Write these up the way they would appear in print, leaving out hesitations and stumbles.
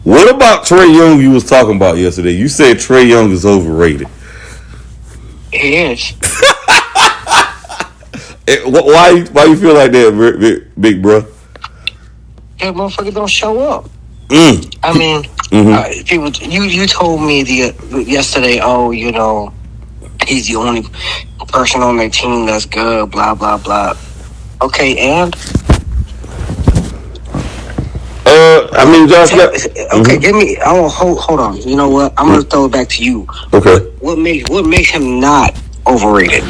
What about Trae Young you was talking about yesterday? You said Trae Young is overrated. He is. Why you feel like that, big bro? That motherfucker don't show up. Mm. I mean, Mm-hmm. people. You told me yesterday. Oh, he's the only person on their team that's good. Blah blah blah. Okay, and I mean, Josh. okay, give me. Oh, hold on. You know what? I'm gonna throw it back to you. Okay. What makes him not overrated?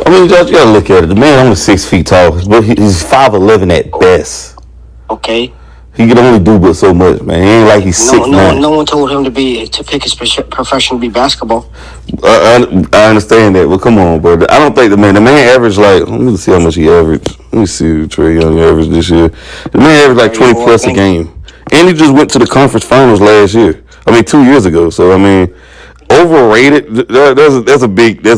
I mean, Josh, you gotta look at it. The man only 6 feet tall, but he's 5'11" at best. Okay. He can only do but so much, man. He ain't like he's 6'9". No one told him to pick his profession to be basketball. I understand that, but come on, bro. I don't think the man averaged like. Let me see how much he averaged. Let me see Trae Young averaged this year. The man averaged like 20 plus a game, and he just went to the conference finals last year. I mean, 2 years ago. So I mean, overrated. There's a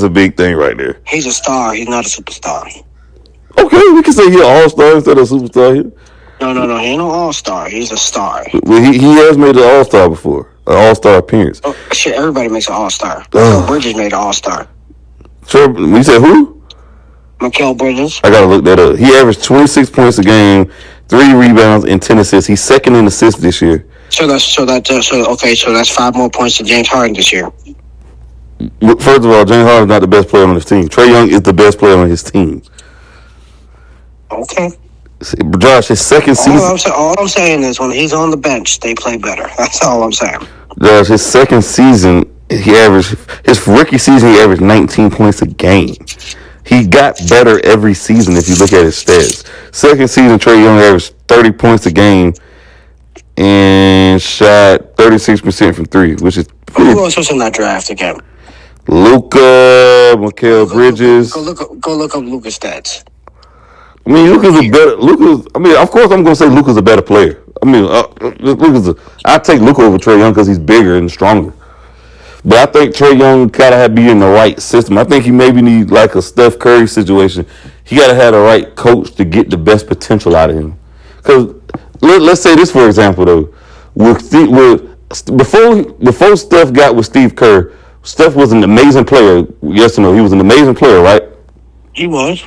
big thing right there. He's a star. He's not a superstar. Okay, we can say he's an all-star instead of a superstar here. No. He ain't no all-star. He's a star. Well, he has made an all-star before, an all-star appearance. Oh, shit, everybody makes an all-star. Mikal Bridges made an all-star. Sure, you said who? Mikal Bridges. I gotta look that up. He averaged 26 points a game, 3 rebounds, and 10 assists. He's second in assists this year. So that's 5 more points than James Harden this year. First of all, James Harden's not the best player on his team. Trae Young is the best player on his team. Okay. Josh, his second season. All I'm saying is when he's on the bench, they play better. That's all I'm saying. Josh, his second season, his rookie season, he averaged 19 points a game. He got better every season if you look at his stats. Second season, Trae Young averaged 30 points a game and shot 36% from 3, which is pretty. Who else was in that draft again? Luka, Mikal Bridges. Go look up Luka's stats. I mean, of course I'm going to say Luka's a better player. I mean, I take Luka over Trae Young because he's bigger and stronger. But I think Trae Young gotta be in the right system. I think he maybe need like a Steph Curry situation. He gotta have the right coach to get the best potential out of him. Because let's say this for example though, before Steph got with Steve Kerr, Steph was an amazing player. Yes or no? He was an amazing player, right? He was.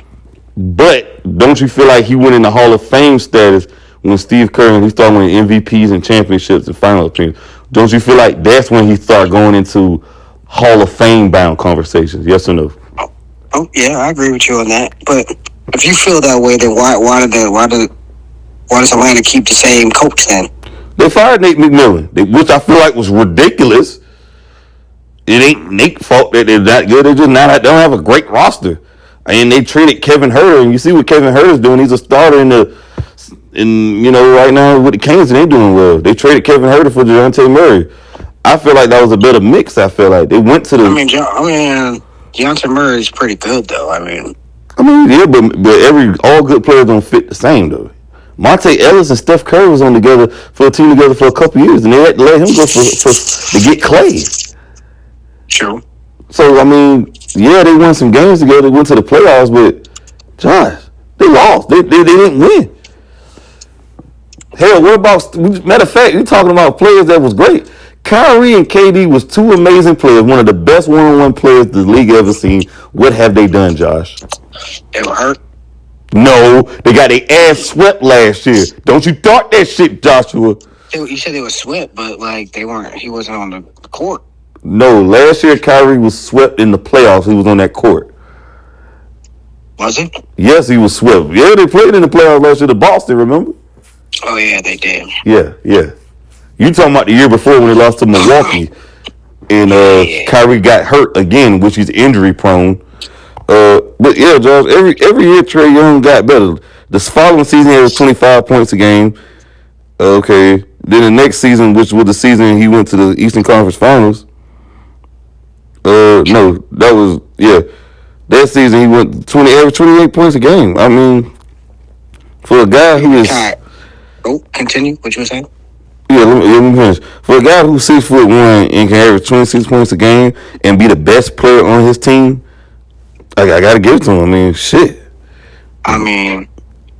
But don't you feel like he went in the Hall of Fame status when Steve Kerr and he started winning MVPs and championships and final teams? Don't you feel like that's when he started going into Hall of Fame bound conversations? Yes or no? Oh yeah, I agree with you on that. But if you feel that way, then why does Atlanta keep the same coach then? They fired Nate McMillan, which I feel like was ridiculous. It ain't Nate's fault that they're not good. They don't have a great roster. And they traded Kevin Huerter, and you see what Kevin Huerter's doing. He's a starter right now with the Canes, and they doing well. They traded Kevin Huerter for DeJounte Murray. I feel like that was a better mix. I feel like they went to the. I mean, DeJounte Murray is pretty good though. I mean, yeah, but all good players don't fit the same though. Monte Ellis and Steph Curry was on together for a team together for a couple years, and they had to let him go to get Clay. True. So I mean, yeah, they won some games together. They went to the playoffs, but Josh, they lost. They didn't win. Hell, what about? Matter of fact, you're talking about players that was great. Kyrie and KD was 2 amazing players, one of the best one-on-one players the league ever seen. What have they done, Josh? They were hurt. No, they got their ass swept last year. Don't you thought that shit, Joshua? You said they were swept, but like they weren't. He wasn't on the court. No, last year Kyrie was swept in the playoffs. He was on that court. Was he? Yes, he was swept. Yeah, they played in the playoffs last year to Boston, remember? Oh, yeah, they did. Yeah. You talking about the year before when they lost to Milwaukee. And Kyrie got hurt again, which he's injury prone. But yeah, Josh, every year Trae Young got better. This following season he was 25 points a game. Okay. Then the next season, which was the season he went to the Eastern Conference Finals. No, that was that season he went averaged 28 points a game. I mean, for a guy who is continue what you were saying. Yeah, let me finish. For a guy who's 6'1" and can average 26 points a game and be the best player on his team, I gotta give it to him. I mean, shit. I mean,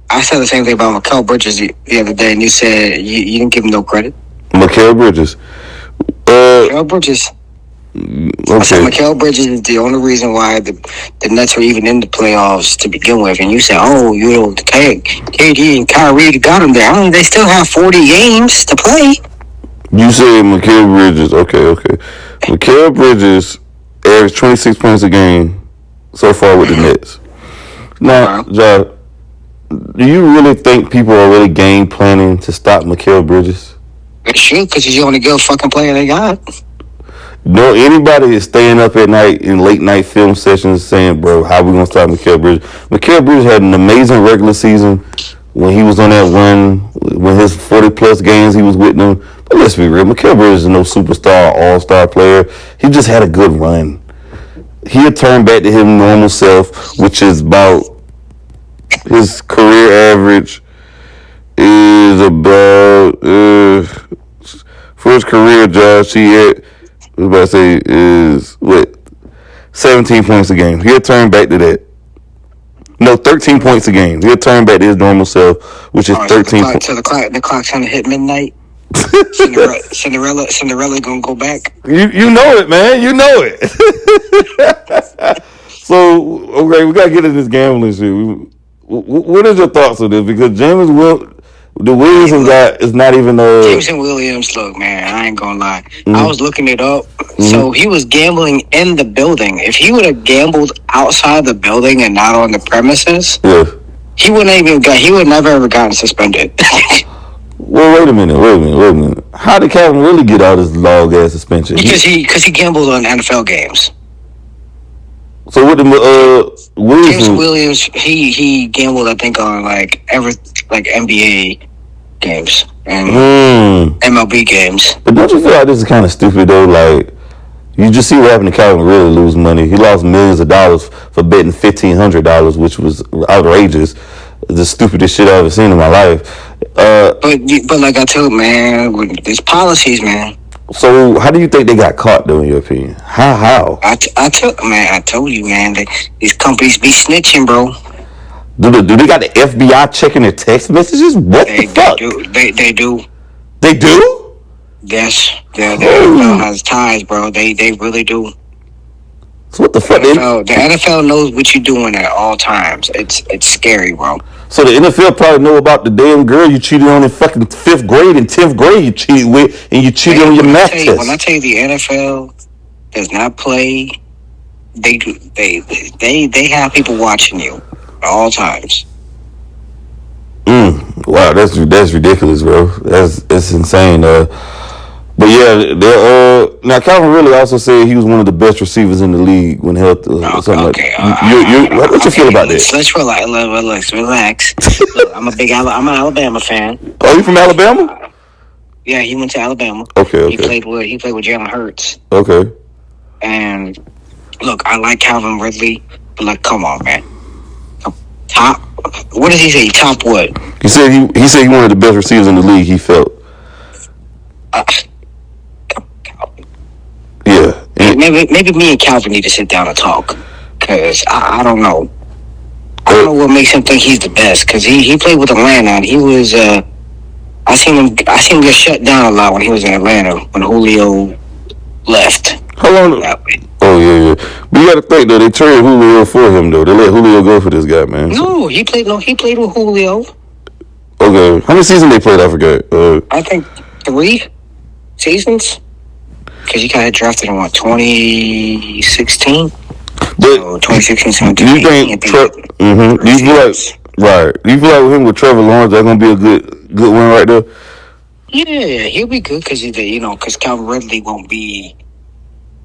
I said the same thing about Mikal Bridges the other day, and you said you didn't give him no credit. Mikal Bridges. Mikal Bridges. I said Okay. Mikal Bridges is the only reason why the Nets are even in the playoffs to begin with. And you say, oh, KD and Kyrie got them there. I mean, they still have 40 games to play. You said Mikal Bridges. Okay. Mikal Bridges averaged 26 points a game so far with the Nets. Now, Josh, do you really think people are really game planning to stop Mikal Bridges? They should, because he's the only good fucking player they got. No, anybody is staying up at night in late night film sessions saying, bro, how we going to stop Mikal Bridges? Mikal Bridges had an amazing regular season when he was on that run, when his 40-plus games he was with them. But let's be real, Mikal Bridges is no superstar, all-star player. He just had a good run. He'll turn back to his normal self, which is about his career average is about, for his career, Josh, he had, I was about to say, is what, 17 points a game. He'll turn back to that. No, 13 points a game. He'll turn back to his normal self, which is 13 points. So the clock's gonna hit midnight. Cinderella gonna go back. You know it, man. You know it. So, okay, we gotta get into this gambling shit. What is your thoughts on this? Because the Williams guy is not even Jameson Williams, look, man, I ain't gonna lie. I was looking it up. So he was gambling in the building. If he would have gambled outside the building and not on the premises, he would never ever gotten suspended. Well, wait a minute. How did Calvin really get out of this log ass suspension? Because he gambled on NFL games. So what the Williams? James Williams, he gambled, I think, on like NBA games and MLB games. But don't you feel like this is kind of stupid though? Like, you just see what happened to Calvin really lose money. He lost millions of dollars for betting $1,500, which was outrageous. The stupidest shit I've ever seen in my life. But like I told you, man, there's policies, man. So how do you think they got caught though, in your opinion? How? I told you, man, these companies be snitching, bro. Do they got the FBI checking their text messages? What the fuck? They do. They do? Yes. The NFL has ties, bro. They really do. So what the fuck? The NFL knows what you're doing at all times. It's scary, bro. So the NFL probably know about the damn girl you cheated on in fucking 5th grade and 10th grade you cheated with, and you cheated on your math test. When I tell you the NFL does not play, they do. They have people watching you at all times. Wow, that's ridiculous, bro. That's insane. But yeah, now Calvin really also said he was one of the best receivers in the league when held something like that. What you feel about that? Let's relax. Look, I'm an Alabama fan. Oh, you from Alabama? Yeah, he went to Alabama. Okay. He played with Jalen Hurts. Okay. And look, I like Calvin Ridley, but like, come on, man. Top. What did he say? Top what? He said he one of the best receivers in the league. He felt. Yeah. Maybe me and Calvin need to sit down and talk, cause I don't know. I don't know what makes him think he's the best. Cause he played with Atlanta and he was. I seen him get shut down a lot when he was in Atlanta when Julio left. How long? Oh yeah. But you got to think though, they traded Julio for him though. They let Julio go for this guy, man. No, he played with Julio. Okay, how many seasons they played? I forgot. I think 3 seasons. Because he got drafted in 2016. But 2016, 17. Do you think? Do you feel like? Right. Do you feel like with him with Trevor Lawrence, that's gonna be a good one right there? Yeah, he'll be good because because Calvin Ridley won't be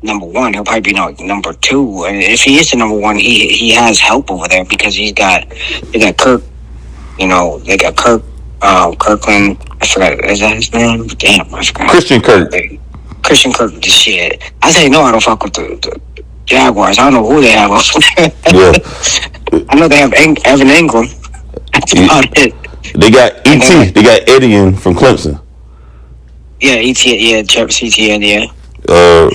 number 1. He'll probably be number 2. And if he is the number 1, he has help over there because they got Kirk. They got Kirkland. I forgot. Is that his name? Damn, I forgot. Christian Kirk. Christian Kirk, the shit. I say no. I don't fuck with the Jaguars. I don't know who they have over there. Yeah. I know they have Evan Ingram. That's about it. They got E.T. They got Etienne from Clemson. Yeah, E.T. Yeah, Travis Etienne. Yeah. They'll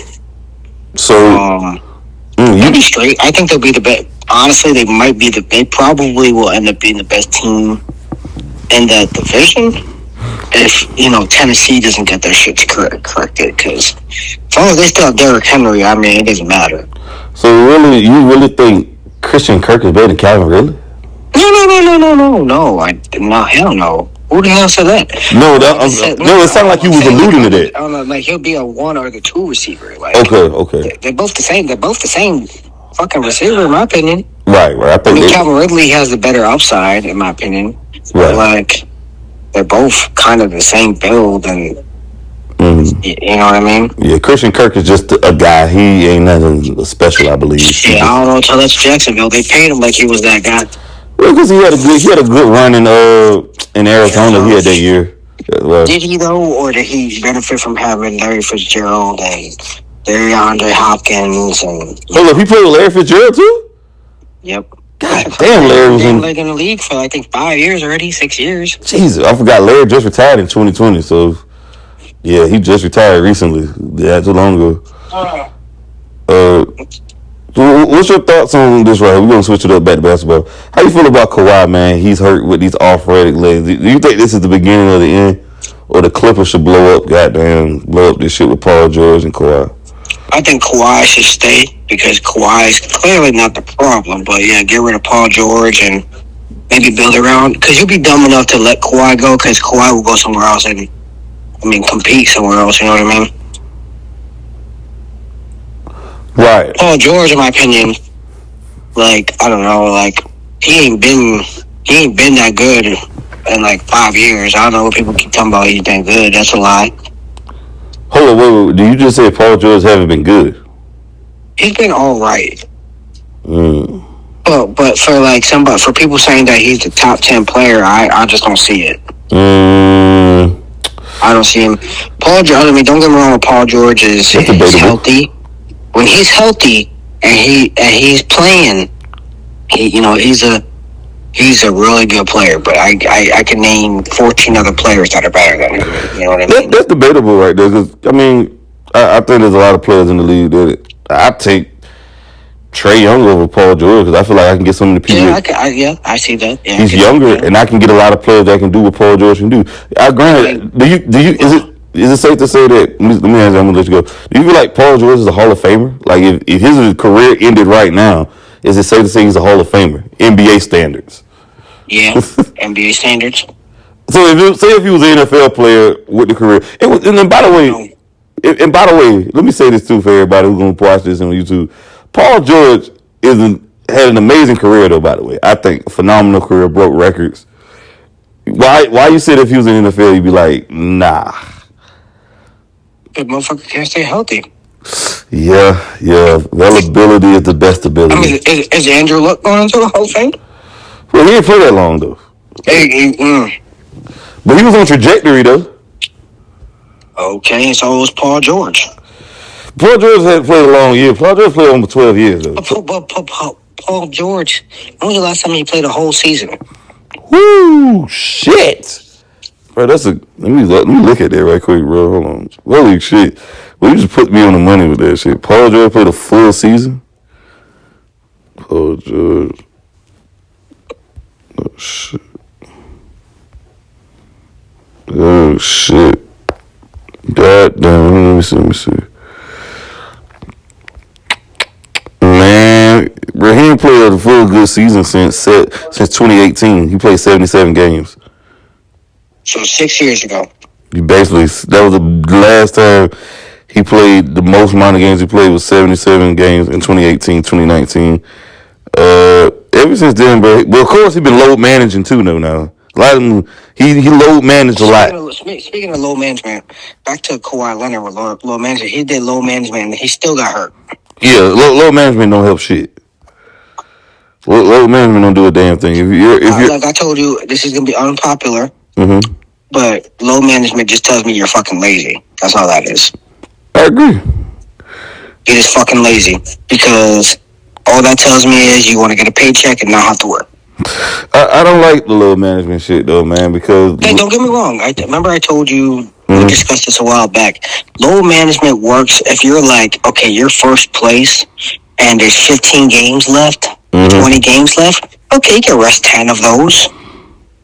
be straight. I think they'll be the best. Honestly, they might be they probably will end up being the best team in that division. if Tennessee doesn't get their shit corrected, because as long as they still have Derrick Henry, I mean, it doesn't matter. So really, you really think Christian Kirk is better than Calvin Ridley? No, hell no. Who the hell said that? No, it sounded like you was alluding to that. I don't know, like he'll be a 1 or the 2 receiver. Like, okay. They're both the same. They're both the same fucking receiver, in my opinion. Right. I think Calvin Ridley has the better upside, in my opinion. Right. Like, they're both kind of the same build, and you know what I mean? Yeah, Christian Kirk is just a guy. He ain't nothing special, I believe. Yeah, I don't know until that's Jacksonville. They paid him like he was that guy. Well, because he had a good run in Arizona. He had that year. Well, did he though, or did he benefit from having Larry Fitzgerald and DeAndre Hopkins and? Hold up, he played with Larry Fitzgerald too? Yep. God damn, Larry was in the league for I think 5 years already, 6 years. Jesus, I forgot Larry just retired in 2020. So yeah, he just retired recently. Yeah, too long ago. What's your thoughts on this right here? We're going to switch it up back to basketball. How you feel about Kawhi, man? He's hurt with these arthritic legs. Do you think this is the beginning of the end? Or the Clippers should blow up this shit with Paul George and Kawhi? I think Kawhi should stay because Kawhi is clearly not the problem. But yeah, get rid of Paul George and maybe build around. Because you'll be dumb enough to let Kawhi go because Kawhi will go somewhere else and, compete somewhere else. You know what I mean? Right. Paul George, in my opinion, like, I don't know, like, he ain't been that good in like 5 years. I don't know what people keep talking about. He's been good. That's a lie. Hold on, wait. Do you just say Paul George haven't been good? He's been all right. But for people saying that he's the top 10 player, I just don't see it. I don't see him. Paul George. I mean, don't get me wrong. Paul George is healthy. When he's healthy and he's playing, he's a really good player. But I can name 14 other players that are better than him. You know what I mean? That's debatable right there. Cause, I think there's a lot of players in the league that I take Trae Young over Paul George because I feel like I can get some of the people. Yeah, I see that. Yeah, he's younger, and I can get a lot of players that can do what Paul George can do. Granted, do you? Is it safe to say that? Let me ask you. I'm gonna let you go. Do you feel like Paul George is a Hall of Famer? Like if his career ended right now, is it safe to say he's a Hall of Famer? NBA standards. Yeah, NBA standards. So if he was an NFL player with the career, and by the way, let me say this too for everybody who's gonna watch this on YouTube. Paul George had an amazing career though. By the way, I think a phenomenal career, broke records. Why you said if he was in the NFL, you'd be like, nah. The motherfucker can't stay healthy. Yeah. Availability is the best ability. I mean, is Andrew Luck going into the Hall of Fame? Well, he didn't play that long though. But he was on trajectory though. Okay, so was Paul George. Paul George had played a long year. Paul George played almost 12 years though. But Paul George, when was the last time he played a whole season? Woo, shit. Bro, let me look at that right quick, bro. Hold on. Holy shit. Well, you just put me on the money with that shit. Paul George played a full season? Paul George. Oh, shit. God damn. Let me see. Man, bro, he ain't played a full good season since 2018. He played 77 games. So 6 years ago. That was the last time he played. The most amount of games he played was 77 games in 2018, 2019. Ever since then, bro. Well, of course, he's been load managing too, though. Now, a lot of them, he load managed a lot. Speaking of load management, back to Kawhi Leonard with load management. He did load management, and he still got hurt. Yeah, load management don't help shit. Load management don't do a damn thing. If you're like I told you, this is gonna be unpopular. Mm-hmm. But load management just tells me you're fucking lazy. That's all that is. I agree. You're just fucking lazy because all that tells me is you want to get a paycheck and not have to work. I don't like the load management shit though, man. Because hey, don't get me wrong. Remember I told you we discussed this a while back. Load management works if you're like, okay, you're first place and there's 15 games left, 20 games left. Okay, you can rest 10 of those,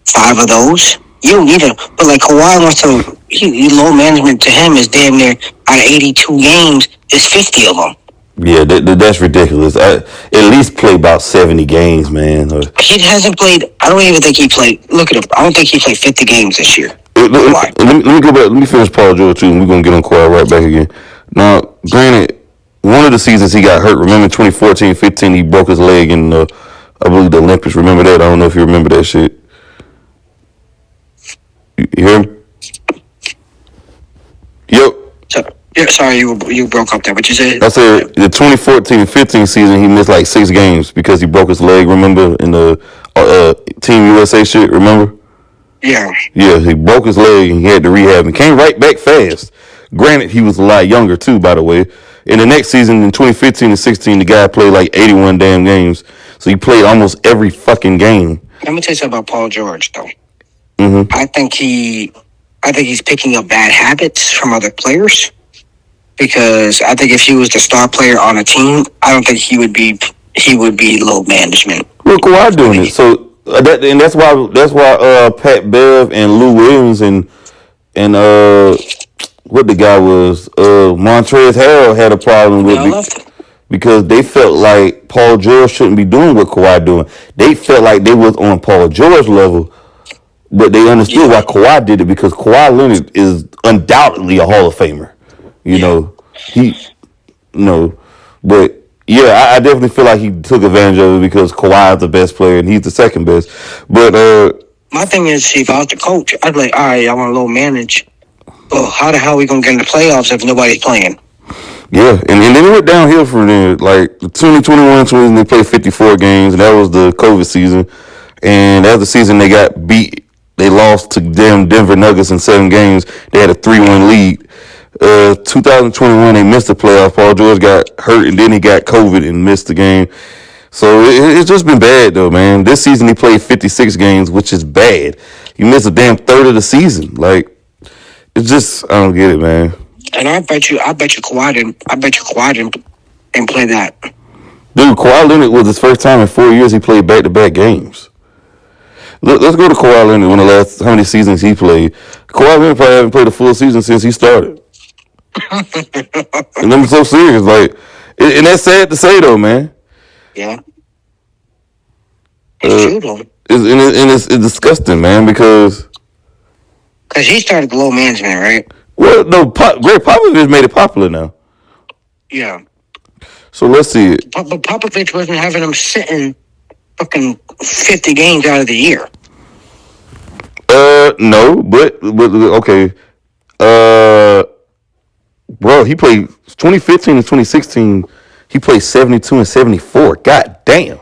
5 of those. You don't need him. But like Kawhi wants to, he low management to him is damn near out of 82 games, is 50 of them. Yeah, that's ridiculous. At least play about 70 games, man. He hasn't played. I don't even think he played. Look at him. I don't think he played 50 games this year. Let me go back. Let me finish Paul George too, and we're gonna get on Kawhi right back again. Now, granted, one of the seasons he got hurt. Remember 2014-15, he broke his leg in I believe the Olympics. Remember that? I don't know if you remember that shit. You hear me? Yep. Yeah, sorry, you broke up there. What you said? I said the 2014-15 season, he missed like 6 games because he broke his leg. Remember in the Team USA shit? Remember? Yeah. Yeah, he broke his leg and he had to rehab and came right back fast. Granted, he was a lot younger too, by the way. In the next season, in 2015 and 16, the guy played like 81 damn games. So he played almost every fucking game. Let me tell you something about Paul George, though. Mm-hmm. I think he's picking up bad habits from other players. Because I think if he was the star player on a team, I don't think he would be low management. Well, Kawhi doing it, so that's why Pat Bev and Lou Williams and what the guy was Montrezl Harrell had a problem with because they felt like Paul George shouldn't be doing what Kawhi doing. They felt like they was on Paul George level, but they understood why Kawhi did it because Kawhi Leonard is undoubtedly a Hall of Famer. You know, but yeah, I definitely feel like he took advantage of it because Kawhi is the best player and he's the second best. But my thing is, if I was the coach, I'd be like, all right, I want to low manage. Well, how the hell are we gonna get in the playoffs if nobody's playing? Yeah, and then it went downhill from there. Like the 2021 season, they played 54 games, and that was the COVID season. And that was the season they got beat. They lost to damn Denver Nuggets in 7 games. They had a 3-1 lead. 2021, they missed the playoffs. Paul George got hurt, and then he got COVID and missed the game. So it's just been bad, though, man. This season, he played 56 games, which is bad. He missed a damn third of the season. Like, it's just, I don't get it, man. And I bet you Kawhi didn't play that. Dude, Kawhi Leonard was his first time in 4 years he played back-to-back games. Let's go to Kawhi Leonard. How many seasons he played. Kawhi Leonard probably haven't played a full season since he started. And I'm so serious, like, and that's sad to say though, man. Yeah, it's true though. It's disgusting, man, because he started low management, right? Well, no, Greg Popovich made it popular now. Yeah. So let's see it. But Popovich wasn't having him sitting fucking 50 games out of the year. No, but okay. Bro, he played 2015 and 2016. He played 72 and 74. God damn.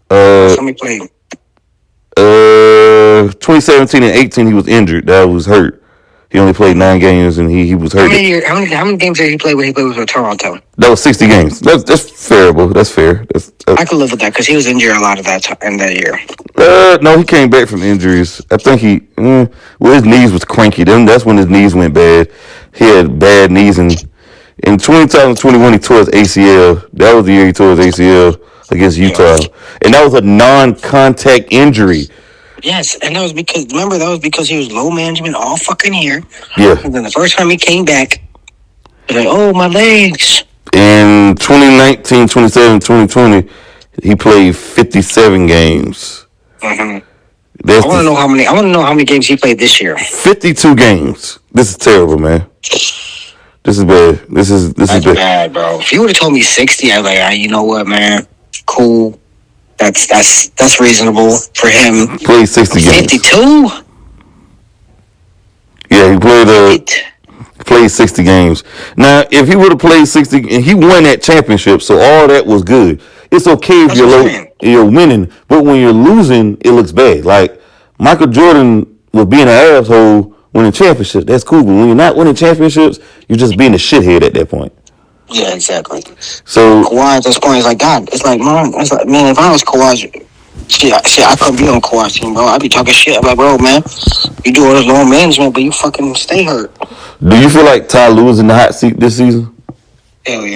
Somebody played. 2017 and 18, he was injured. That was hurt. He only played 9 games and he was hurt. How many games did he play when he played with Toronto? That was 60 games. That's fairable. That's fair. I could live with that because he was injured a lot of that time in that year. No, he came back from injuries. I think his knees was cranky. That's when his knees went bad. He had bad knees, and in 2021 he tore his ACL. That was the year he tore his ACL against Utah, and that was a non-contact injury. Yes, and that was because he was low management all fucking year. Yeah. And then the first time he came back, he was like, oh, my legs. In 2019, 2017, 2020, he played 57 games. Mm-hmm. I want to know how many games he played this year. 52 games. This is terrible, man. This is bad. This is bad, bro. If you would have told me 60, I'd be like, you know what, man? Cool. That's reasonable for him. Played 60 games. 52? Yeah, he played 60 games. Now, if he would have played 60 and he won that championship, so all that was good. It's okay if you're winning, but when you're losing, it looks bad. Like Michael Jordan was being an asshole winning championships. That's cool, but when you're not winning championships, you're just being a shithead at that point. Yeah, exactly. So Kawhi at this point is like, God, it's like, man, if I was Kawhi, shit, I couldn't be on Kawhi's team, bro. I'd be talking shit. I'm like, bro, man, you do all this low management, but you fucking stay hurt. Do you feel like Ty Lue is in the hot seat this season? Hell yeah.